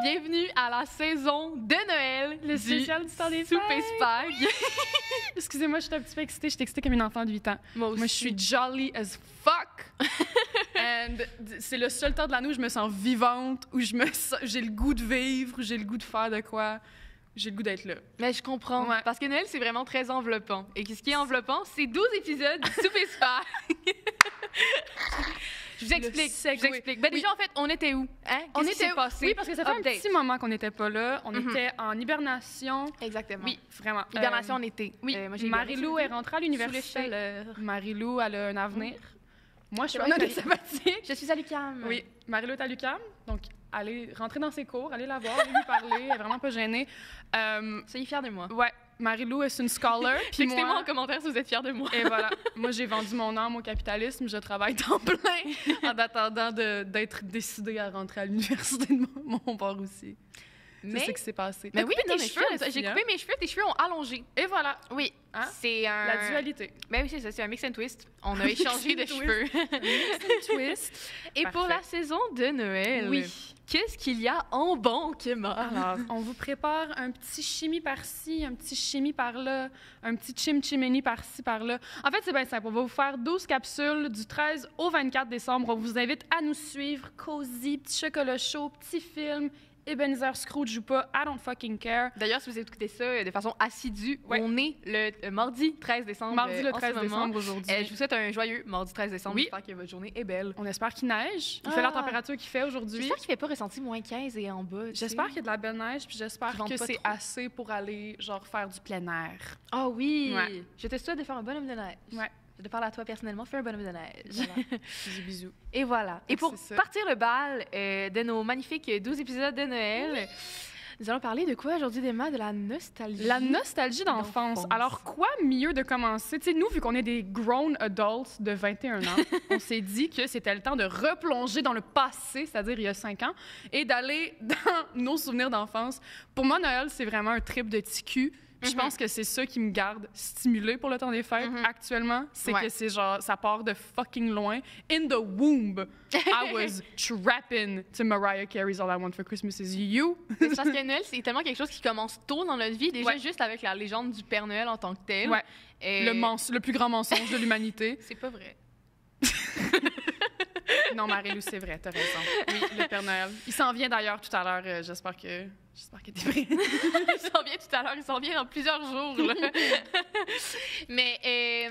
Bienvenue à la saison de Noël, le spécial du temps des fêtes. Souper Spag. Excusez-moi, je suis un petit peu excitée. Je suis excitée comme une enfant de 8 ans. Moi aussi. Moi, je suis jolly as fuck. And c'est le seul temps de l'année où je me sens vivante, où j'ai le goût de vivre, où j'ai le goût de faire de quoi. J'ai le goût d'être là. Mais je comprends, Ouais. parce que Noël, c'est vraiment très enveloppant. Et ce qui est enveloppant, c'est 12 épisodes du Souper Spag. Je vous explique. Ben, déjà, en fait, on était où? Hein? On Qu'est-ce qui était s'est passé? Oui, parce que ça fait Update. un petit moment qu'on n'était pas là. On était en hibernation. Exactement. Oui, vraiment. Hibernation en été. Oui, Moi, j'ai Marie-Lou est rentrée à sous le l'université. chaleur. Marie-Lou, elle a un avenir. Moi, je suis C'est en vrai, année sabbatique. Je suis à l'UQAM. Oui, Marie-Lou est à l'UQAM, donc allez rentrer dans ses cours, allez la voir, allez lui parler, elle est vraiment pas gênée. Soyez fiers de moi. Ouais, Marie-Lou est une scholar, puis Textez-moi moi... en commentaire si vous êtes fiers de moi. Et voilà, moi j'ai vendu mon âme au capitalisme, je travaille temps plein en attendant d'être décidée à rentrer à l'université de mon bord aussi. Mais, C'est ce qui s'est passé. mais T'as oui, coupé non, tes mais cheveux j'ai aussi, coupé hein? mes cheveux, tes cheveux ont allongé. Et voilà, Oui, Hein? c'est un... la dualité. Ben oui, c'est ça, c'est un mix and twist. On a échangé de Mix and cheveux. C'est un twist. Et pour Parfait. la saison de Noël, Oui. qu'est-ce qu'il y a en banque, Emma? Alors, on vous prépare un petit chimie par-ci, un petit chimie par-là, un petit chim-chimeni par-ci, par-là. En fait, c'est bien simple. On va vous faire 12 capsules du 13 au 24 décembre. On vous invite à nous suivre. Cozy, petit chocolat chaud, petit film, Ebenezer Scrooge ou pas, I don't fucking care. D'ailleurs, si vous écoutez ça de façon assidue, Ouais. on est le mardi 13 décembre. Mardi le en ce 13 moment. décembre aujourd'hui. Je vous souhaite un joyeux mardi 13 décembre. Oui. J'espère que votre journée est belle. On espère qu'il neige. Il fait la Ah. température qu'il fait aujourd'hui. J'espère qu'il ne fait pas ressentir moins 15 et en bas. tu sais. J'espère qu'il y a de la belle neige, puis j'espère Qu'ils vendent que pas c'est trop. assez pour aller, genre, faire du plein air. Ah oui! Ouais. Je te souhaite de faire un bonhomme de neige. Ouais. Je te parle à toi personnellement, fais un bonhomme de neige. Voilà. Bisous, bisous. Et voilà. Et Donc, pour c'est ça. partir le bal de nos magnifiques 12 épisodes de Noël, nous allons parler de quoi aujourd'hui, Emma? De la nostalgie. La nostalgie d'enfance. D'enfance. Alors, quoi mieux de commencer? Tu sais, nous, vu qu'on est des grown adults de 21 ans, on s'est dit que c'était le temps de replonger dans le passé, c'est-à-dire il y a 5 ans, et d'aller dans nos souvenirs d'enfance. Pour moi, Noël, c'est vraiment un trip de TQ. Puis je pense que c'est ça qui me garde stimulée pour le temps des fêtes actuellement. C'est Ouais. que c'est genre, ça part de fucking loin. In the womb, I was trapping to Mariah Carey's All I Want for Christmas Is You. C'est parce que Noël, c'est tellement quelque chose qui commence tôt dans notre vie, déjà Ouais. juste avec la légende du Père Noël en tant que tel. Ouais. Et Le plus grand mensonge de l'humanité. c'est pas vrai. Non, Marie-Lou, c'est vrai, t'as raison. Oui, le Père Noël. Il s'en vient d'ailleurs tout à l'heure. J'espère que t'es prêt. Il s'en vient tout à l'heure, il s'en vient dans plusieurs jours. là. Mais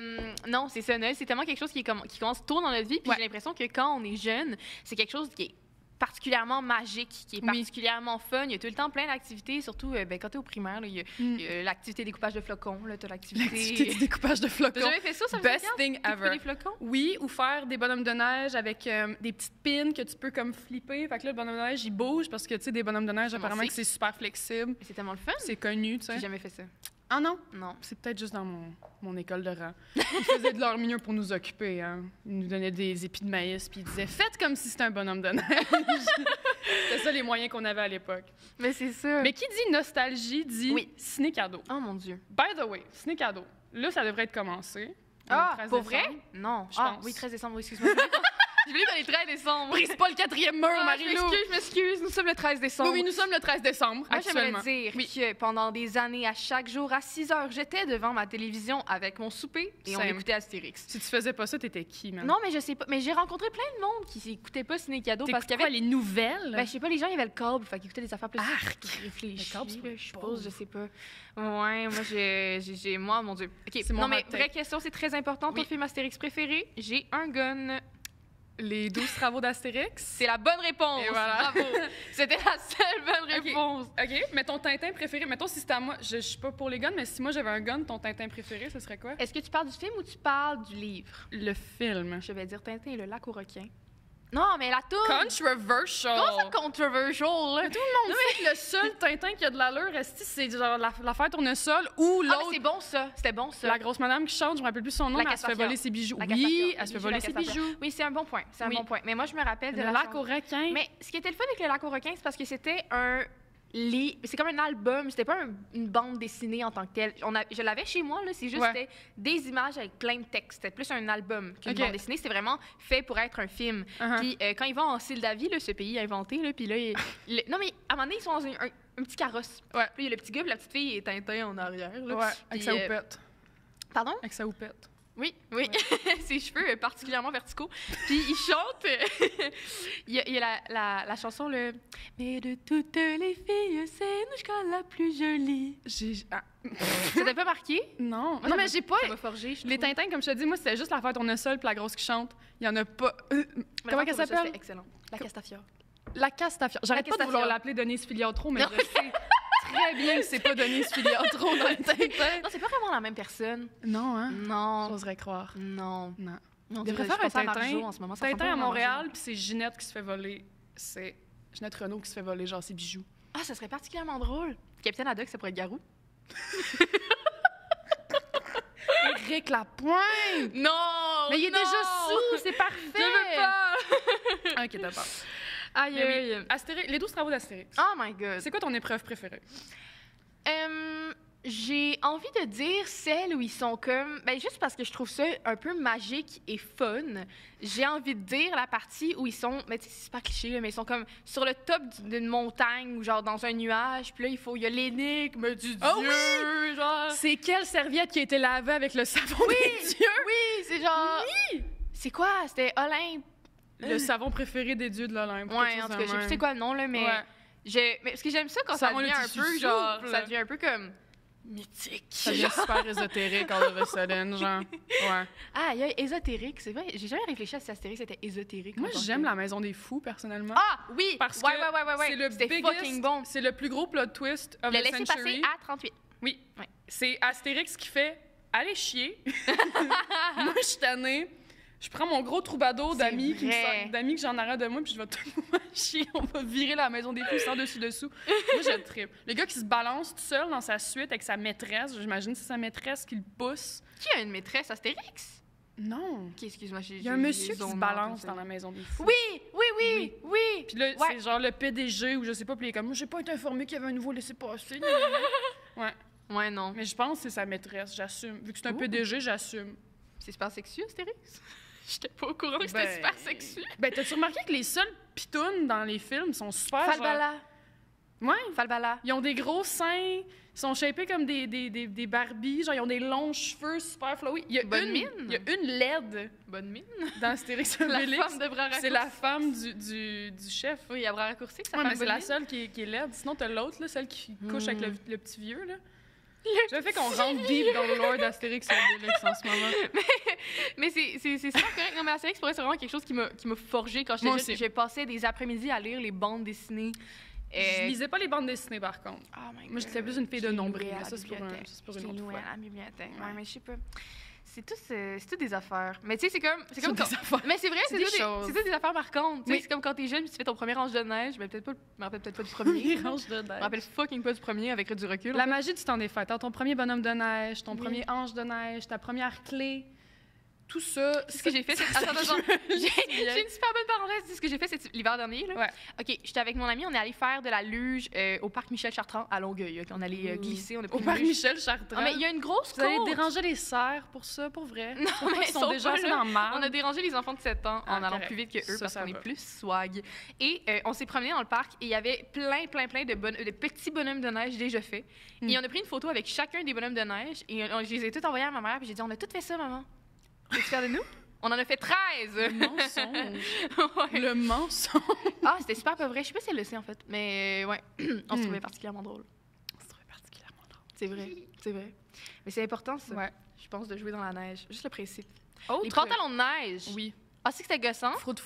non, c'est ça, Noël, c'est tellement quelque chose qui commence tôt dans notre vie. Puis Ouais. j'ai l'impression que quand on est jeune, c'est quelque chose qui est particulièrement magique, qui est Oui. particulièrement fun. Il y a tout le temps plein d'activités, surtout quand t'es au primaire. Là, il y a l'activité découpage de flocons, là, t'as L'activité l'activité... du découpage de T'as flocons. jamais fait ça, ça Best thing Découper ever. des flocons? Oui, ou faire des bonhommes de neige avec des petites pins que tu peux comme flipper. Fait que là, le bonhomme de neige, il bouge parce que, tu sais, des bonhommes de neige, Comment apparemment c'est? que c'est super flexible. Mais c'est tellement le fun. C'est connu, tu sais. J'ai jamais fait ça. Ah non? Non. C'est peut-être juste dans mon école de rang. Ils faisaient de leur mieux pour nous occuper. Hein. Ils nous donnaient des épis de maïs, puis ils disaient « Faites comme si c'était un bonhomme de neige! » C'était ça les moyens qu'on avait à l'époque. Mais c'est ça. Mais qui dit nostalgie dit Oui. ciné-cadeau. Oh mon Dieu. By the way, ciné-cadeau. Là, ça devrait être commencé. Le Ah, 13 pour décembre. vrai? Non. Je Ah, pense. oui, 13 décembre, oui, excuse-moi. Je voulais dans les 13 décembre. Brise pas le quatrième mur, Ah, Marie-Lou! je m'excuse, nous sommes le 13 décembre. Oui, nous sommes le 13 décembre, Moi, j'aimerais actuellement. dire Oui. que pendant des années, à chaque jour, à 6 heures, j'étais devant ma télévision avec mon souper et on Same. écoutait Astérix. Si tu faisais pas ça, t'étais qui, man? Non, mais je sais pas. Mais j'ai rencontré plein de monde qui n'écoutait pas Ciné Cadeau parce qu'il y quoi, avait. les nouvelles? Ben, je sais pas, les gens, il y avait le câble, fait qu'ils écoutaient des affaires plus Arc! réfléchies. Le câble, c'est là, pour les je suppose, pauvres. je sais pas. Ouais, moi, j'ai moi, mon Dieu. OK, C'est mon non, mais hot take. vraie question, c'est très important. Oui. Ton film Astérix préféré, j'ai un gun. Les 12 travaux d'Astérix? C'est la bonne réponse. Et voilà. Bravo. C'était la seule bonne Ok. réponse. OK, mais ton Tintin préféré, mettons si c'était à moi, je suis pas pour les guns, mais si moi j'avais un gun, ton Tintin préféré, ce serait quoi? Est-ce que tu parles du film ou tu parles du livre? Le film. Je vais dire Tintin et le lac aux requins. Non, mais la toune! Controversial! Comment ça controversial, là? Tout le monde sait que le seul Tintin qui a de l'allure, est-ce que c'est genre l'affaire tournesol ou Ah, mais l'autre? c'est bon, ça. C'était bon, ça. La grosse madame qui chante, je me rappelle plus son nom, La mais elle se fait Castafiore. voler ses bijoux. La Oui, Castafiore. elle se fait Les voler bijoux ses de la Castafiore. bijoux. Oui, c'est un bon point. C'est un Oui. bon point. Mais moi, je me rappelle de Le la lac chanson. aux requins. Mais ce qui était le fun avec le lac aux requins, c'est parce que c'était un c'est comme un album, c'était pas une bande dessinée en tant que telle. Je l'avais chez moi, là, c'est juste c'était des images avec plein de textes. C'était plus un album qu'une bande dessinée. C'était vraiment fait pour être un film. Puis quand ils vont en Sildavie, là, ce pays inventé, là, puis là, non, mais à un moment donné, ils sont dans un petit carrosse. Puis il y a le petit gars, puis la petite fille est Tintin en arrière. Là, avec sa houppette. Pardon? Avec sa houppette. Oui. Ses cheveux particulièrement verticaux. Puis il chante. il y a la chanson, le « Mais de toutes les filles, c'est Nouchka la plus jolie. » Ça t'a pas marqué? Non. Moi, non, mais j'ai pas... Ça m'a forgé, les Tintins, comme je te dis, moi, c'était juste l'affaire tournesol puis la grosse qui chante. Il y en a pas... Comment elle s'appelle? C'était excellent. La Castafiore. La Castafiore. J'arrête pas de vouloir l'appeler Denise Filiatro, mais je sais très bien que c'est pas Denise Filiatro dans les Tintins. Non, c'est pas vraiment la même personne. Non, hein? Non. J'oserais croire. Non. On devrait faire un Tintin. En ce moment. Tintin à Montréal, puis c'est Ginette qui se fait voler. C'est Ginette Renault qui se fait voler, genre, ses bijoux. Ah, ça serait particulièrement drôle. Capitaine Haddock, ça pourrait être Garou. Éric Lapointe! Non! Mais il est déjà sous, c'est parfait! Je veux pas! Ok, d'accord. Aïe. Astérix, les 12 travaux d'Astérix. Oh my God. C'est quoi ton épreuve préférée? J'ai envie de dire celle où ils sont comme... Ben, juste parce que je trouve ça un peu magique et fun, j'ai envie de dire la partie où ils sont... Mais tu sais, c'est super cliché, là, mais ils sont comme sur le top d'une montagne ou genre dans un nuage, puis là, il y a l'énigme du dieu, oui! genre... C'est quelle serviette qui a été lavée avec le savon des dieux? Oui, c'est genre... Oui! C'est quoi? C'était Olympe. Le savon préféré des dieux de l'Olympe. Ouais, en tout cas, je sais plus c'est quoi le nom, là, mais... Ouais. Mais parce que j'aime ça quand ça devient un peu, genre... Ça devient un peu comme... mythique. Ça devient super ésotérique all of a sudden, genre. Ouais. Ah, il y a ésotérique, c'est vrai. J'ai jamais réfléchi à si Astérix c'était ésotérique. Moi, j'aime la Maison des Fous, personnellement. Ah, oui! Parce que ouais. c'est le c'était fucking bon. C'est le plus gros plot twist of le the laisser century. passer à 38. Oui. Ouais. C'est Astérix qui fait « Allez chier! » Moi, je suis tannée. Je prends mon gros troubadour d'amis que j'en arrête de moi, puis je vais tout chier. On va virer la Maison des Fous sans dessus-dessous. Moi, je tripe. Le gars qui se balance tout seul dans sa suite avec sa maîtresse, j'imagine que c'est sa maîtresse qui le pousse. Qui a une maîtresse, Astérix? Non. Okay, excuse-moi, il y a un monsieur qui se balance dans la Maison des Fous. Oui. Puis là, c'est genre le PDG ou je sais pas, puis il est comme « J'ai pas été informé qu'il y avait un nouveau laissez-passer. » Ouais. Ouais, non. Mais je pense que c'est sa maîtresse, j'assume. Vu que c'est un PDG, j'assume. C'est super sexy, Astérix? J'étais pas au courant que c'était super sexy. Ben, t'as-tu remarqué que les seuls pitounes dans les films sont super... Falbala. Ouais. Falbala. Ils ont des gros seins, ils sont shapés comme des Barbies, genre ils ont des longs cheveux super flowy. Il y a une laide. Bonne mine. Dans Astérix Obélix. La femme de bras raccourcis. C'est la femme du chef. Oui, à bras raccourcis. Ouais, mais c'est la seule qui est laide. Sinon, t'as l'autre, là, celle qui couche avec le petit vieux, là. Je fait qu'on rentre deep dans le lore d'Astérix Obélix en ce moment. Mais c'est super correct. Non, mais Astérix, pour vrai, c'est vraiment quelque chose qui m'a forgé quand j'étais jeune. J'ai passé des après-midi à lire les bandes dessinées. Je lisais pas les bandes dessinées, par contre. Oh my God. Moi, j'étais plus une fille de nombril. Ça, c'est pour une autre fois. À la bibliothèque. Ouais, mais je sais pas. C'est tout des affaires. Mais tu sais, c'est comme des affaires. Mais c'est vrai, c'est tout des affaires marquantes. Oui. C'est comme quand t'es jeune, puis tu fais ton premier Ange de neige, mais je me rappelle peut-être pas du premier. Ange de neige. Je me rappelle fucking pas du premier avec du recul. La magie du temps des fêtes. Ton premier bonhomme de neige, ton premier ange de neige, ta première clé. Tout ça. C'est ce que j'ai fait. Attends. J'ai une super bonne parenthèse. C'est ce que j'ai fait l'hiver dernier. Là. Ouais. OK, j'étais avec mon ami, on est allé faire de la luge au parc Michel Chartrand à Longueuil. On allait glisser. On a pris au parc Michel Chartrand. Ah, mais il y a une grosse côte. Vous allez déranger les cerfs pour ça, pour vrai? Non, mais ils sont déjà assez dans le mal. On a dérangé les enfants de 7 ans en allant plus vite que eux parce qu'on est plus swag. Et on s'est promené dans le parc et il y avait plein de petits bonhommes de neige déjà faits. Et on a pris une photo avec chacun des bonhommes de neige et je les ai tous envoyés à ma mère puis j'ai dit on a tout fait ça, maman. Es-tu fière de nous? On en a fait 13! Le mensonge! Ouais. Le mensonge! Ah, c'était super pas vrai. Je sais pas si elle le sait, en fait. Mais ouais, on se trouvait particulièrement drôle. C'est vrai. Mais c'est important, ça. Ouais. Je pense, de jouer dans la neige. Juste le principe. Autre... Les pantalons de neige! Oui. Ah, c'est que c'était gossant? Froute.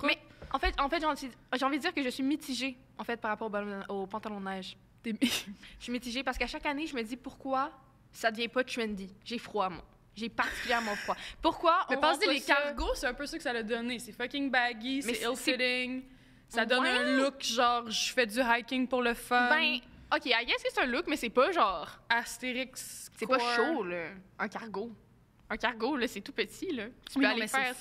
Mais en fait j'ai envie de dire que je suis mitigée, en fait, par rapport aux pantalons de neige. Je suis mitigée parce qu'à chaque année, je me dis pourquoi ça devient pas trendy. J'ai froid, moi. J'ai particulièrement froid. Pourquoi on... Mais pensez, les cargos, c'est un peu ça que ça l'a donné. C'est fucking baggy, c'est ill-fitting. Ça donne un look genre, je fais du hiking pour le fun. Ben, OK, I guess que c'est un look, mais c'est pas genre... Astérix. C'est pas chaud, là. Un cargo, là, c'est tout petit, là. Tu peux aller faire...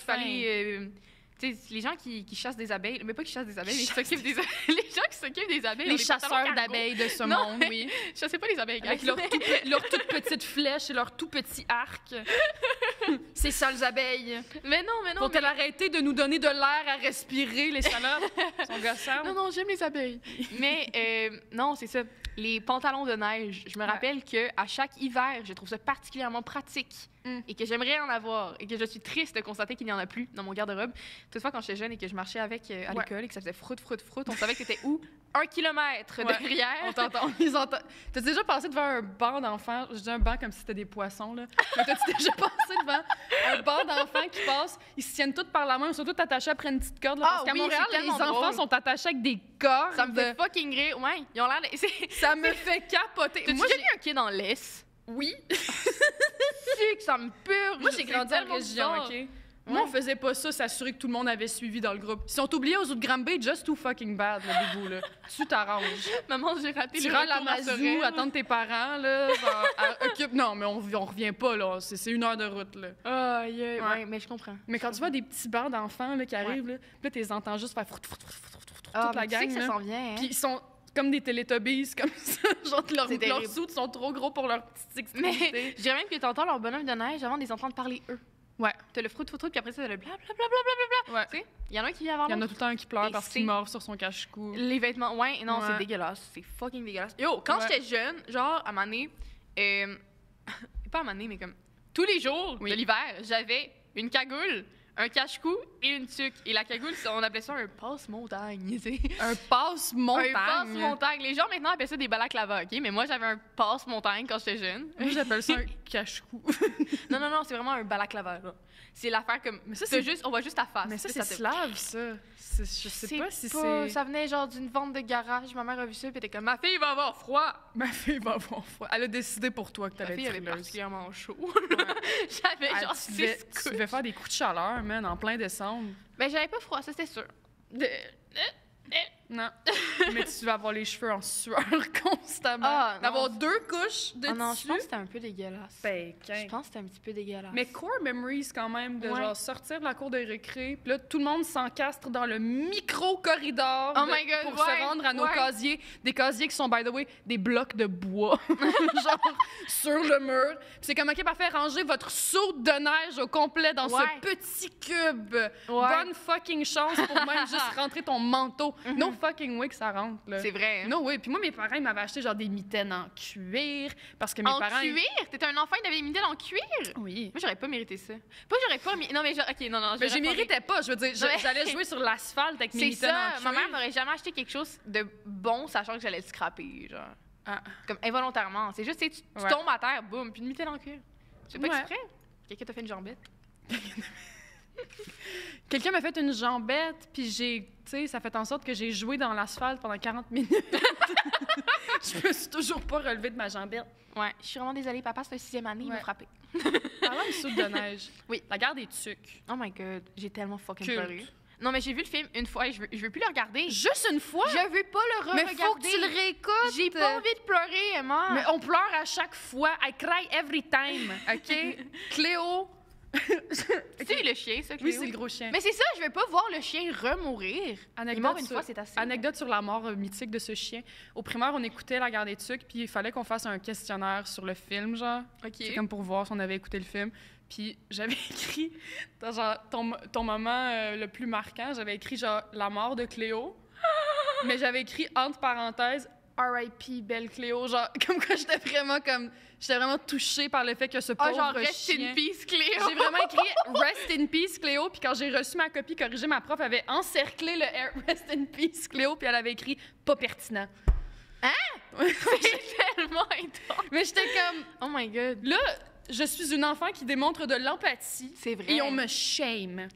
Tu sais, les gens qui chassent des abeilles, mais pas qui chassent des abeilles, mais qui s'occupent des abeilles. Les gens qui s'occupent des abeilles. Les chasseurs d'abeilles de ce monde, oui. Je sais pas les abeilles, avec leurs toutes petites flèches et leurs tout petits arcs. Ces sales abeilles. Mais non. Vont-elles arrêter de nous donner de l'air à respirer, les salopes? Sont gossantes. Non, j'aime les abeilles. Mais non, c'est ça. Les pantalons de neige. Je me rappelle que à chaque hiver, je trouve ça particulièrement pratique et que j'aimerais en avoir et que je suis triste de constater qu'il n'y en a plus dans mon garde-robe. Toutefois, quand j'étais jeune et que je marchais avec à l'école et que ça faisait froute, on savait que t'étais où? 1 kilomètre derrière. On t'entend. T'as déjà passé devant un banc d'enfants? Je dis un banc comme si c'était des poissons, là. Mais t'as déjà passé devant un banc d'enfants qui passent, ils se tiennent tous par la main, ils sont tous attachés après une petite corde, là, parce qu'à Montréal, les enfants sont attachés avec des cordes. Ça me fait fucking rire. Ouais, ils ont l'air Ça me fait capoter. Moi, j'ai vu un kid en laisse. Oui. C'est que ça me purge. Moi, j'ai grandi en région, OK? Moi, on faisait pas ça, s'assurer que tout le monde avait suivi dans le groupe. Si on t'oubliait aux autres Granby, just too fucking bad, le dégoût, là. Tu t'arranges. Maman, j'ai raté le retour à Mazou, attendre tes parents, là. Occupe... Non, mais on revient pas, là. C'est 1 heure de route, là. Ouais, mais je comprends. Mais quand tu vois des petits bancs d'enfants, là, qui arrivent, là, puis là, tu les entends juste faire toute la gang, tu sais que ça s'en vient, hein? Puis ils sont comme des Teletubbies, comme ça. Genre, leurs sous sont trop gros pour leurs petites extrémités. Mais je dirais même que t'entends leur bonhomme de neige avant de les entendre parler eux. Ouais. T'as le fruit, puis après ça, t'as le blablabla. Ouais. Tu sais, il y en a un qui vient avant. Il y en a tout le temps un qui pleure parce qu'il mord sur son cache-cou. Les vêtements, non, c'est dégueulasse. C'est fucking dégueulasse. Yo, quand j'étais jeune, genre, à un moment donné, pas à un moment donné, mais comme tous les jours de l'hiver, j'avais une cagoule, un cache-cou et une tuque. Et la cagoule, on appelait ça un passe-montagne, tu sais. Un passe-montagne? Un passe-montagne. Les gens, maintenant, appellent ça des balaclavas, OK? Mais moi, j'avais un passe-montagne quand j'étais jeune. Moi, j'appelle ça un cache-cou. Non, c'est vraiment un balaclava, là. C'est l'affaire comme... Mais ça, on voit juste ta face. Mais ça, c'est slave, ça. Je sais pas si c'est... Ça venait genre d'une vente de garage. Ma mère a vu ça, puis elle était comme, ma fille va avoir froid. Ma fille va avoir froid. Elle a décidé pour toi que t'allais être frileuse. Ma fille avait particulièrement chaud. J'avais genre 6 couches. Tu devais faire des coups de chaleur, man, en plein décembre. Ben, j'avais pas froid, ça, c'était sûr. Non. Mais tu vas avoir les cheveux en sueur constamment. D'avoir 2 couches de tissu. Non, je pense que c'était un peu dégueulasse. Je pense que c'était un petit peu dégueulasse. Mais core memories quand même, de genre sortir de la cour de récré, puis là, tout le monde s'encastre dans le micro-corridor pour se rendre à nos casiers. Des casiers qui sont, by the way, des blocs de bois, genre sur le mur. Puis c'est comme, OK, parfait, rangez votre soude de neige au complet dans ce petit cube. Bonne fucking chance pour même juste rentrer ton manteau. No fucking way que ça rentre, là. C'est vrai. No way. Puis moi, mes parents, ils m'avaient acheté genre des mitaines en cuir parce que mes parents... En cuir? T'étais un enfant, il avait des mitaines en cuir? Oui. Moi, j'aurais pas mérité ça. Non, mais OK, non. Mais je méritais pas. Je veux dire, j'allais jouer sur l'asphalte avec mes mitaines en cuir. Ma mère m'aurait jamais acheté quelque chose de bon, sachant que j'allais le scraper, genre. Comme involontairement. C'est juste, tu tombes à terre, boum, puis une mitaine en cuir. Tu fais pas exprès? Quelqu'un t'a fait une jambette? Quelqu'un m'a fait une jambette, puis tu sais, ça fait en sorte que j'ai joué dans l'asphalte pendant 40 minutes. Je me suis toujours pas relevée de ma jambette. Ouais, je suis vraiment désolée. Papa, c'est un 6e année, il m'a frappé. Parlant de soupe de neige. Oui. La guerre des tucs. Oh my God, j'ai tellement fucking pleuré. Non, mais j'ai vu le film une fois et je veux plus le regarder. Juste une fois? Je veux pas le re-regarder. Mais faut que tu le réécoutes. J'ai pas envie de pleurer, Emma. Mais on pleure à chaque fois. I cry every time, OK? Cléo... C'est le chien, ça, Cléo? Oui, c'est le gros chien. Mais c'est ça, je veux pas voir le chien remourir. Il est mort une fois, c'est assez. Anecdote sur la mort mythique de ce chien. Au primaire, on écoutait La Guerre des Tucs, puis il fallait qu'on fasse un questionnaire sur le film, genre. OK. C'est comme pour voir si on avait écouté le film. Puis j'avais écrit, genre, ton moment le plus marquant, j'avais écrit, genre, la mort de Cléo. Mais j'avais écrit, entre parenthèses, R.I.P. Belle Cléo. Genre, comme quoi j'étais vraiment touchée par le fait que ce pauvre genre, chien... Rest in peace, Cléo! J'ai vraiment écrit « Rest in peace, Cléo », puis quand j'ai reçu ma copie corrigée, ma prof avait encerclé le « Rest in peace, Cléo », puis elle avait écrit « Pas pertinent ». Hein? C'est tellement intense! Mais j'étais comme... Oh my God! Là, je suis une enfant qui démontre de l'empathie. C'est vrai. Et on me shame.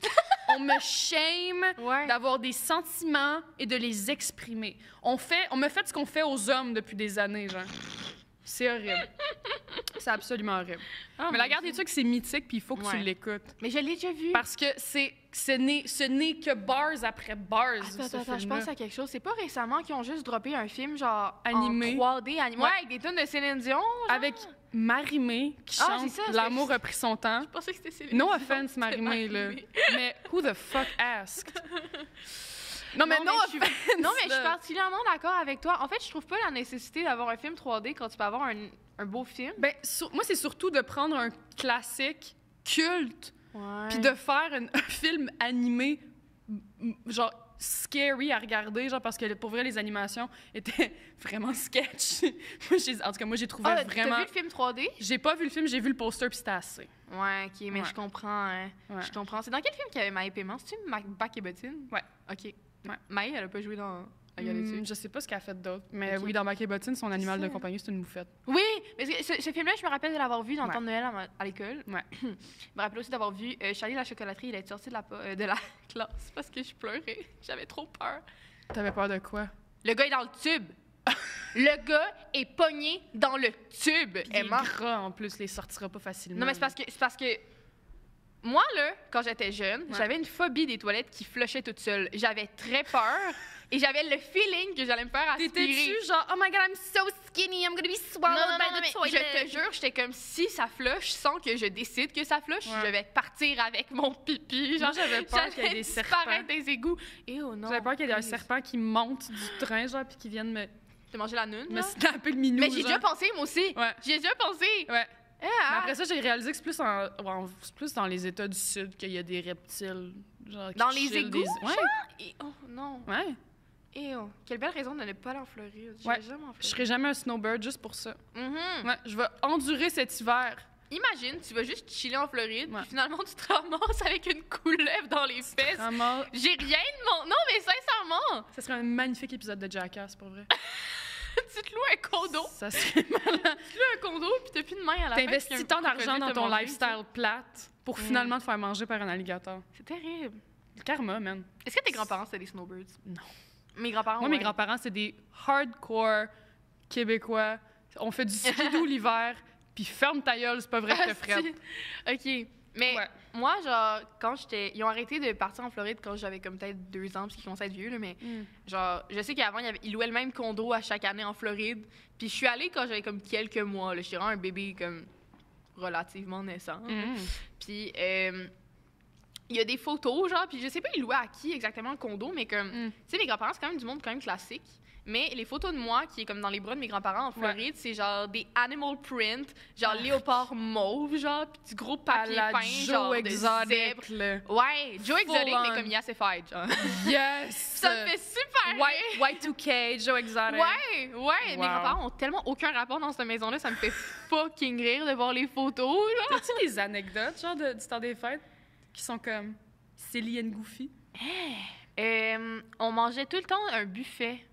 On me shame d'avoir des sentiments et de les exprimer. On me fait ce qu'on fait aux hommes depuis des années, genre. C'est horrible. C'est absolument horrible. Mais La Guerre des Tucs, c'est mythique, puis il faut que tu l'écoutes. Mais je l'ai déjà vu. Parce que ce n'est que bars après bars. Attends, je pense à quelque chose. C'est pas récemment qu'ils ont juste droppé un film, genre, animé. en 3D, animé. Ouais, avec des tonnes de Céline Dion, genre? Marie-Mé qui chante L'amour a pris son temps. Je pensais que c'était Céline. No offense, Marie-Mé, là. Mais who the fuck asked? Non, mais je suis particulièrement d'accord avec toi. En fait, je trouve pas la nécessité d'avoir un film 3D quand tu peux avoir un beau film. Ben, moi, c'est surtout de prendre un classique culte puis de faire un film animé, genre scary à regarder, genre parce que pour vrai, les animations étaient vraiment sketch. En tout cas, moi, j'ai trouvé vraiment... T'as vu le film 3D? J'ai pas vu le film, j'ai vu le poster puis c'était assez. Ouais, OK, mais je comprends. Hein. Ouais. Je comprends. C'est dans quel film qu'il y avait Maë Paiement? C'est-tu Bac et Bottine? Ouais. OK. Ouais. Maë, elle a pas joué dans la Galaxie. Je sais pas ce qu'elle a fait d'autre, mais oui, dans Bac et Bottine, son animal de compagnie, c'est une moufette. Oui, mais ce film-là, je me rappelle de l'avoir vu dans le temps de Noël à l'école. Ouais. Je me rappelle aussi d'avoir vu Charlie la chocolaterie, il est sorti de la classe parce que je pleurais. J'avais trop peur. T'avais peur de quoi? Le gars est dans le tube. Le gars est pogné dans le tube. Il est gras, en plus, il sortira pas facilement. Non, mais c'est parce que moi, là, quand j'étais jeune, j'avais une phobie des toilettes qui flushaient toutes seules. J'avais très peur et j'avais le feeling que j'allais me faire aspirer. T'étais-tu genre, oh my God, I'm so skinny, I'm gonna be swallowed by the toilet? Je te jure, j'étais comme, si ça flush sans que je décide que ça flush, je vais partir avec mon pipi. Genre, moi, j'avais peur qu'il y ait des serpents. Disparaître des égouts. Et oh non. J'avais peur qu'il y ait un serpent qui monte du train, genre, puis qui vienne te manger la noune, me snapper le minou. Mais j'ai déjà pensé, moi aussi. Ouais. J'ai déjà pensé. Ouais. Mais après ça, j'ai réalisé que c'est plus dans les États du Sud qu'il y a des reptiles. Genre, dans les égouts? Ouais. Et oh non. Ouais. Et oh, quelle belle raison de ne pas aller en Floride. Je serai jamais un snowbird juste pour ça. Ouais, je vais endurer cet hiver. Imagine, tu vas juste chiller en Floride, puis finalement, tu te ramasses avec une couleuvre dans les fesses. J'ai rien de mon... Non, mais sincèrement! Ça serait un magnifique épisode de Jackass, pour vrai. Tu te loues un condo. Ça serait malin. Tu te loues un condo, puis t'as plus de main à la fin. T'investis tant d'argent dans ton lifestyle plate pour finalement te faire manger par un alligator. C'est terrible. Le karma, man. Est-ce que tes grands-parents, c'était des snowbirds? Non. Mes grands-parents, mes grands-parents, c'est des hardcore Québécois. On fait du skidoo l'hiver, puis ferme ta gueule, c'est pas vrai que t'es frette. OK. Mais moi, genre, quand j'étais... Ils ont arrêté de partir en Floride quand j'avais comme peut-être 2 ans, parce qu'ils commençaient à être vieux, là, mais genre, je sais qu'avant, ils louaient le même condo à chaque année en Floride. Puis je suis allée quand j'avais comme quelques mois, là. J'étais vraiment un bébé comme relativement naissant. Puis il y a des photos, genre, puis je sais pas, ils louaient à qui exactement le condo, mais comme, tu sais, mes grands-parents, c'est quand même du monde quand même classique. Mais les photos de moi, qui est comme dans les bras de mes grands-parents en Floride, c'est genre des animal print, genre léopard mauve, genre, puis du gros papier peint, genre Exotic, de zèbre. Ouais, Joe Exotic, mais comme Yassified, genre. Yes! Ça me fait super Y2K, Joe Exotic. Ouais. Mes grands-parents ont tellement aucun rapport dans cette maison-là, ça me fait fucking rire de voir les photos, genre. T'as-tu des anecdotes, genre, du temps des fêtes, qui sont comme Silly and Goofy? On mangeait tout le temps un buffet.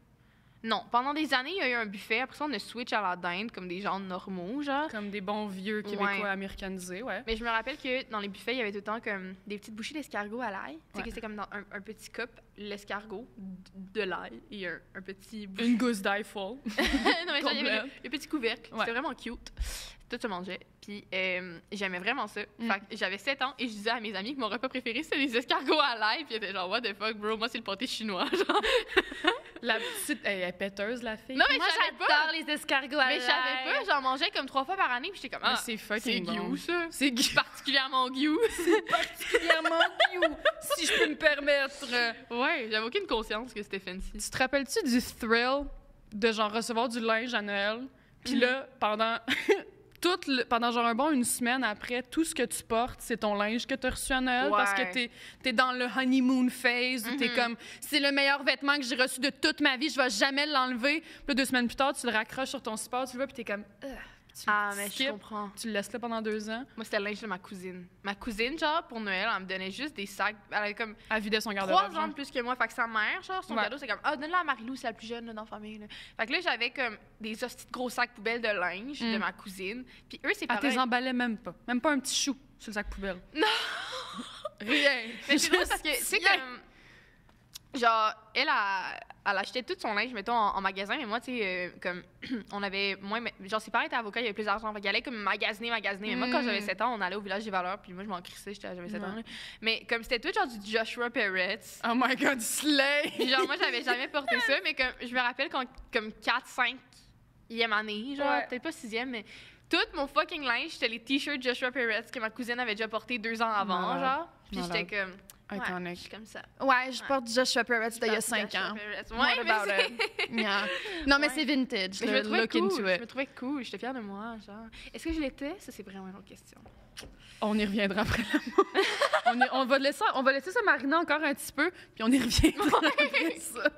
Non, pendant des années, il y a eu un buffet. Après ça, on a switch à la dinde, comme des gens normaux, genre. Comme des bons vieux Québécois américanisés, Mais je me rappelle que dans les buffets, il y avait tout le temps comme des petites bouchées d'escargot à l'ail. Tu sais que c'était comme dans un petit cup, l'escargot, de l'ail et un petit... Une gousse d'ail full. Non, mais genre, il y avait le petit couvercle. C'était vraiment cute. Tout se mangeait. Puis j'aimais vraiment ça. Fait que j'avais 7 ans et je disais à mes amis que mon repas préféré, c'était les escargots à l'ail. Puis ils étaient genre, what the fuck, bro? Moi, c'est le pâté chinois, genre. La petite... Elle est péteuse, la fille. Non, mais moi, j'adore les escargots à l'ail. Mais je savais pas. J'en mangeais comme 3 fois par année. Puis j'étais comme, c'est fucking bon. Ça. C'est particulièrement guiou. C'est particulièrement guiou, si je peux me permettre. Ouais, j'avais aucune conscience que c'était fancy. Tu te rappelles-tu du thrill de genre recevoir du linge à Noël? Puis là, pendant genre une semaine après, tout ce que tu portes, c'est ton linge que tu as reçu à Noël parce que t'es dans le honeymoon phase où t'es comme, c'est le meilleur vêtement que j'ai reçu de toute ma vie, je vais jamais l'enlever. Puis là, 2 semaines plus tard, tu le raccroches sur ton support, tu le vois, puis t'es comme, mais je comprends. Tu le laisses là pendant 2 ans. Moi, c'était le linge de ma cousine. Ma cousine, genre, pour Noël, elle me donnait juste des sacs. Elle avait comme. Elle vidait son garde-robe. 3 ans de plus que moi. Fait que sa mère, genre, son cadeau, c'est comme, donne-la à Marie-Lou, c'est la plus jeune là, dans la famille. Là. Fait que là, j'avais comme des hosties de gros sacs poubelles de linge de ma cousine. Puis eux, c'est pareil. Elle les emballait même pas. Même pas un petit chou sur le sac poubelle. Non! Rien. Mais c'est drôle parce que, tu sais, comme. Genre, elle achetait tout son linge, mettons, en magasin, mais moi, tu sais, comme, on avait moins... Genre, ses parents étaient avocats, il y avait plus d'argent, fait qu'elle allait comme magasiner. Mais moi, quand j'avais 7 ans, on allait au Village des Valeurs, puis moi, je m'en crissais, j'avais 7 ans. Là. Mais comme c'était tout genre du Joshua Peretz. Oh my God, slay! Genre, moi, j'avais jamais porté ça, mais comme, je me rappelle quand, comme 4-5e année, genre, peut-être pas 6e, mais... Tout mon fucking linge, c'était les t-shirts Joshua Peretz que ma cousine avait déjà porté 2 ans avant, genre. Puis j'étais comme... Ouais, je suis comme ça. Ouais, je porte Joshua Peretz d'il y a 5 ans. Ouais, mais non, mais c'est vintage. Je me trouvais cool. Je me trouvais cool. J'étais fière de moi, genre. Est-ce que je l'étais? Ça, c'est vraiment une autre question. On y reviendra après l'amour. on va laisser ça mariner encore un petit peu, puis on y reviendra après ça.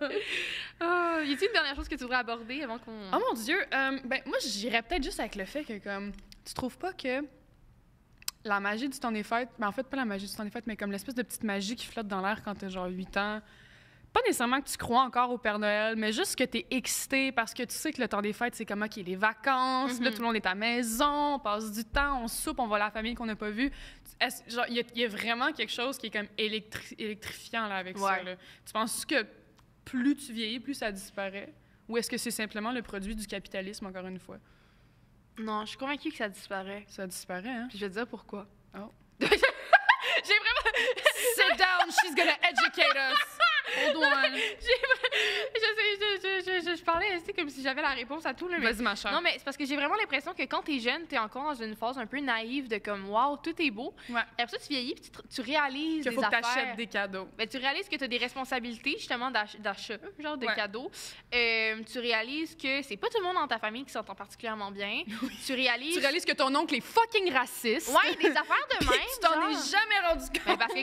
Y a-t-il une dernière chose que tu voudrais aborder avant qu'on... Oh mon Dieu! Ben, moi, j'irais peut-être juste avec le fait que, comme, tu trouves pas que la magie du temps des fêtes, ben en fait, pas la magie du temps des fêtes, mais comme l'espèce de petite magie qui flotte dans l'air quand t'as genre 8 ans, pas nécessairement que tu crois encore au Père Noël, mais juste que t'es excité parce que tu sais que le temps des fêtes, c'est comment qu'il y a les vacances, là, tout le monde est à la maison, on passe du temps, on soupe, on voit la famille qu'on n'a pas vue. Genre, il y a vraiment quelque chose qui est comme électrifiant là, avec ça. Là. Tu penses que plus tu vieillis, plus ça disparaît? Ou est-ce que c'est simplement le produit du capitalisme, encore une fois? Non, je suis convaincue que ça disparaît. Ça disparaît, hein? Puis je vais te dire pourquoi. Oh. J'ai vraiment... Sit down, she's gonna educate us. Hold on. Je parlais, c'est comme si j'avais la réponse à tout. Là, Vas-y, ma chère. Non, mais c'est parce que j'ai vraiment l'impression que quand t'es jeune, t'es encore dans une phase un peu naïve de comme, wow, tout est beau. Ouais. Et après ça, tu vieillis puis tu réalises qu'il des faut affaires. Que t'achètes des cadeaux. Ben, tu réalises que t'as des responsabilités, justement, d'achat, genre de cadeaux. Tu réalises que c'est pas tout le monde dans ta famille qui s'entend particulièrement bien. Oui. Tu réalises que ton oncle est fucking raciste. Ouais, des affaires de même. Tu t'en es jamais rendu compte. Ben, parce que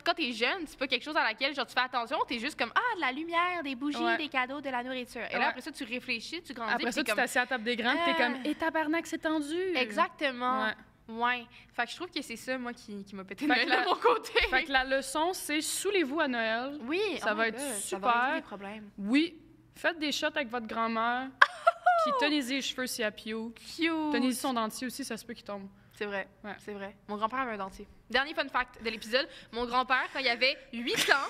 quand t'es jeune, c'est pas quelque chose à laquelle genre, tu fais attention, t'es juste comme de la lumière, des bougies, des cadeaux, de la nourriture. Et là, après ça, tu réfléchis, tu grandis. Après ça, tu t'assieds à la table des grands, t'es comme, et tabarnak, c'est tendu. Exactement. Ouais. Fait que je trouve que c'est ça, moi, qui m'a pété de mon côté. Fait que la leçon, c'est saoulez-vous à Noël. Oui, ça va être super. Ça va régler les problèmes. Oui. Faites des shots avec votre grand-mère. Puis tenez-y les cheveux si elle pio. Tenez-y son dentier aussi, ça se peut qu'il tombe. C'est vrai, c'est vrai. Mon grand-père avait un dentier. Dernier fun fact de l'épisode, mon grand-père, quand il avait 8 ans,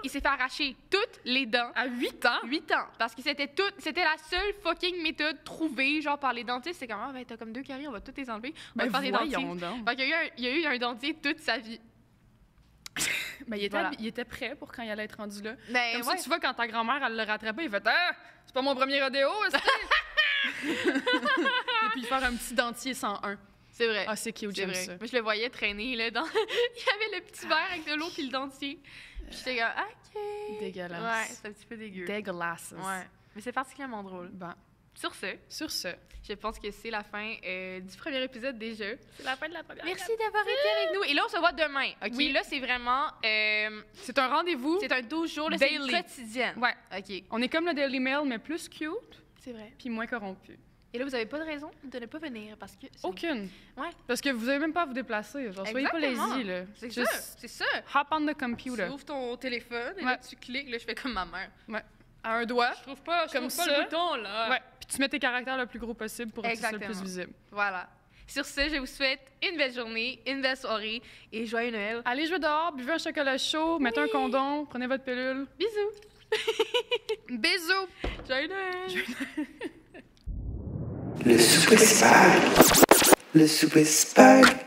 il s'est fait arracher toutes les dents. À 8 ans? 8 ans. Parce que c'était la seule fucking méthode trouvée, genre, par les dentistes. C'est comme, ben, t'as comme 2 caries, on va toutes les enlever. On va faire des dentiers. Fait qu'il y a eu un dentier toute sa vie. Ben, il était prêt pour quand il allait être rendu là. Ben, comme ça, tu vois, quand ta grand-mère, elle le rattrapait, il fait « Ah, c'est pas mon premier rodéo, est-ce que... » Et puis faire un petit dentier 101. C'est vrai. Ah, c'est cute, j'aime ça. Moi, je le voyais traîner, là, dans... il y avait le petit verre avec de l'eau puis le dentier. Puis j'étais comme, OK. Dégueulasse. Ouais, c'est un petit peu dégueu. Dégueulasse. Ouais. Mais c'est particulièrement drôle. Bon. Sur ce, je pense que c'est la fin du premier épisode déjà. C'est la fin de la première. Merci d'avoir été avec nous. Et là, on se voit demain. OK? Oui. Là, c'est vraiment... c'est un rendez-vous. C'est un 12 jours. Là, c'est une quotidienne. Ouais. OK. On est comme le Daily Mail, mais plus cute. C'est vrai. Puis moins corrompu. Et là, vous n'avez pas de raison de ne pas venir parce que... Aucune. Ouais. Parce que vous n'avez même pas à vous déplacer. Genre, soyez pas lazy, là. C'est ça. Hop on the computer. Tu ouvres ton téléphone et là, tu cliques. Là, je fais comme ma mère. Ouais. À un doigt. Je trouve pas le bouton, là. Ouais. Puis tu mets tes caractères le plus gros possible pour que ce soit le plus visible. Voilà. Sur ce, je vous souhaite une belle journée, une belle soirée et joyeux Noël. Allez jouer dehors, buvez un chocolat chaud, mettez un condom, prenez votre pilule. Bisous. Bisous. Joyeux Noël. Le souper Spag. Le souper Spag.